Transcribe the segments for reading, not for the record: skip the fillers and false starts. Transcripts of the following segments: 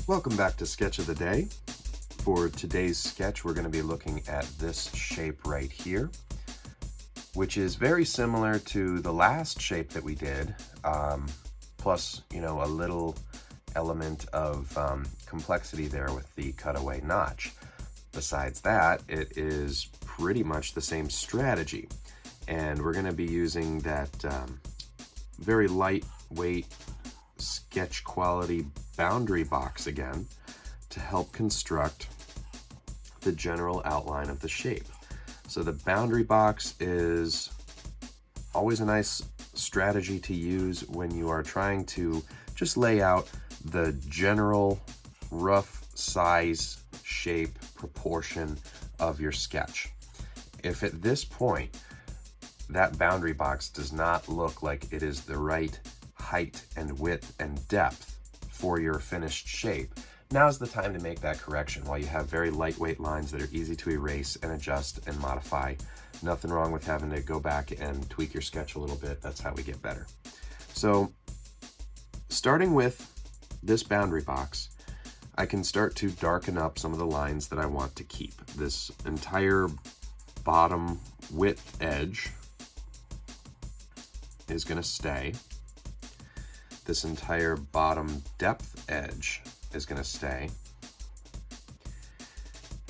Welcome back to Sketch of the Day. For today's sketch, we're going to be looking at this shape right here, which is very similar to the last shape that we did, plus, a little element of complexity there with the cutaway notch. Besides that, it is pretty much the same strategy, and we're going to be using that very lightweight sketch quality boundary box again to help construct the general outline of the shape. So the boundary box is always a nice strategy to use when you are trying to just lay out the general rough size, shape, proportion of your sketch. If at this point that boundary box does not look like it is the right height and width and depth for your finished shape, now's the time to make that correction while you have very lightweight lines that are easy to erase and adjust and modify. Nothing wrong with having to go back and tweak your sketch a little bit. That's how we get better. So starting with this boundary box, I can start to darken up some of the lines that I want to keep. This entire bottom width edge is going to stay. This entire bottom depth edge is going to stay.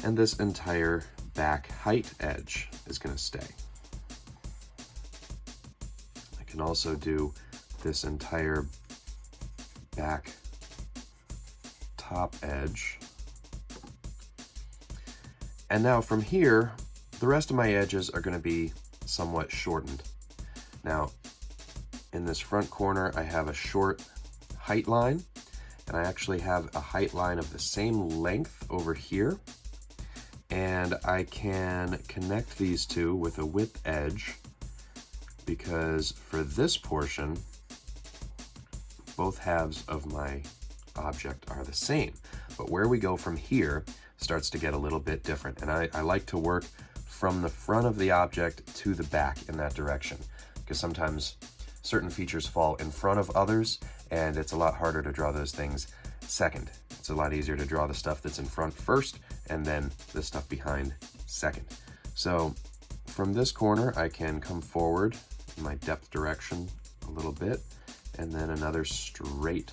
And this entire back height edge is going to stay. I can also do this entire back top edge. And now from here, the rest of my edges are going to be somewhat shortened. Now, in this front corner, I have a short height line, and I actually have a height line of the same length over here. And I can connect these two with a width edge because for this portion, both halves of my object are the same. But where we go from here starts to get a little bit different. And I like to work from the front of the object to the back in that direction, because sometimes certain features fall in front of others, and it's a lot harder to draw those things second. It's a lot easier to draw the stuff that's in front first, and then the stuff behind second. So from this corner, I can come forward in my depth direction a little bit, and then another straight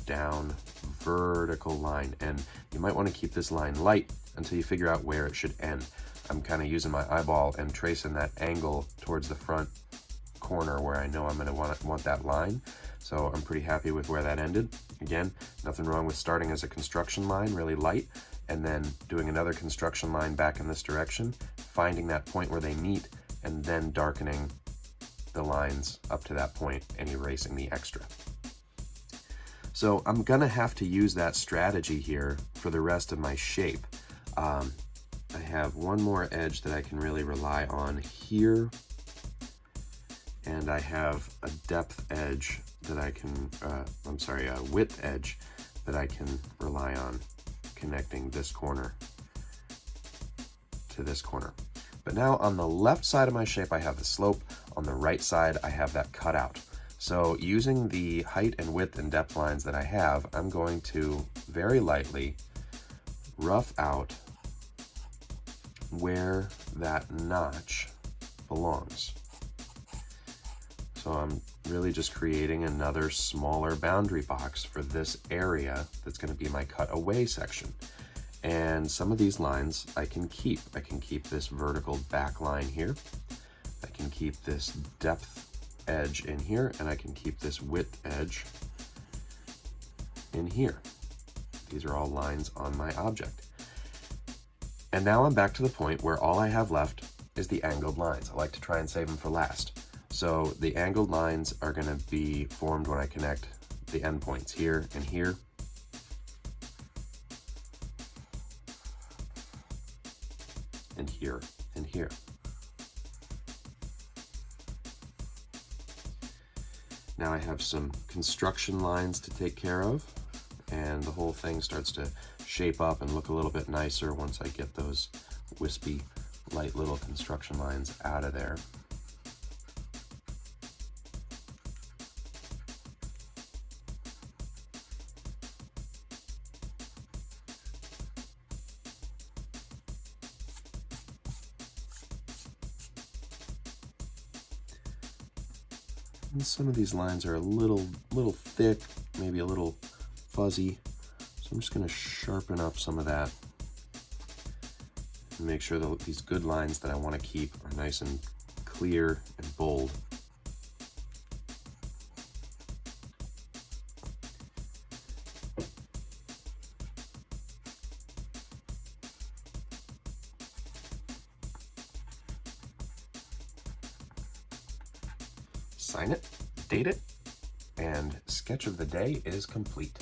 down vertical line. And you might want to keep this line light until you figure out where it should end. I'm kind of using my eyeball and tracing that angle towards the front corner where I know I'm going to want that line. So I'm pretty happy with where that ended. Again, nothing wrong with starting as a construction line really light and then doing another construction line back in this direction, finding that point where they meet, and then darkening the lines up to that point and erasing the extra. So I'm going to have to use that strategy here for the rest of my shape. I have one more edge that I can really rely on here, and I have a depth edge that I can, a width edge that I can rely on connecting this corner to this corner. But now on the left side of my shape, I have the slope. On the right side, I have that cutout. So using the height and width and depth lines that I have, I'm going to very lightly rough out where that notch belongs. So I'm really just creating another smaller boundary box for this area that's going to be my cutaway section. And some of these lines I can keep. I can keep this vertical back line here. I can keep this depth edge in here, and I can keep this width edge in here. These are all lines on my object. And now I'm back to the point where all I have left is the angled lines. I like to try and save them for last. So the angled lines are going to be formed when I connect the endpoints here and here. And here and here. Now I have some construction lines to take care of, and the whole thing starts to shape up and look a little bit nicer once I get those wispy, light little construction lines out of there. And some of these lines are a little thick, maybe a little fuzzy. So I'm just going to sharpen up some of that and make sure that these good lines that I want to keep are nice and clear and bold. Sign it, date it, and sketch of the day is complete.